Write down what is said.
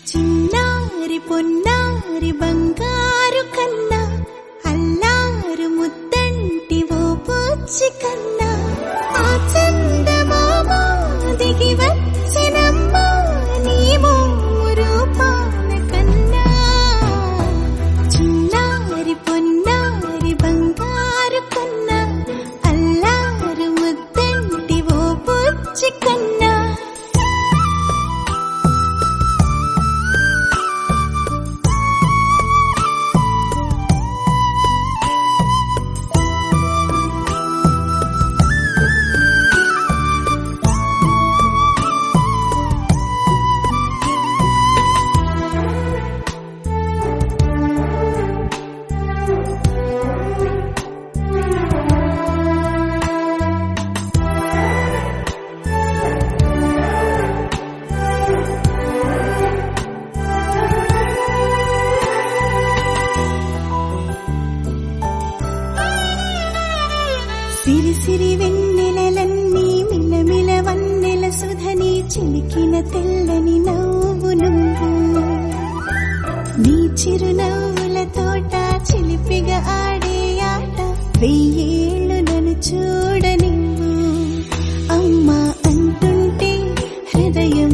చిన్నారి పొన్నారి బంగారు కన్నా అల్లారు ముద్దంటి ఓ పూచి కన్నా ఆ చందమామ దిగి వచ్చినమ్మా నీ మోరు పాన కన్నా చిన్నారి పొన్నారి బంగారు కన్నా అల్లారు ముద్దంటి ఓ పూచి కన్నా సిరి సిరి వెన్నెలలన్నీ మిలమిల వన్నెల సుధని చిలికిన తెల్లని నవ్వు నువ్వు నీ చిరునవ్వుల తోట చిలిపిగా ఆడే ఆట వెయ్యేళ్ళు నన్ను చూడ నువ్వు అమ్మా అంటుంటే హృదయం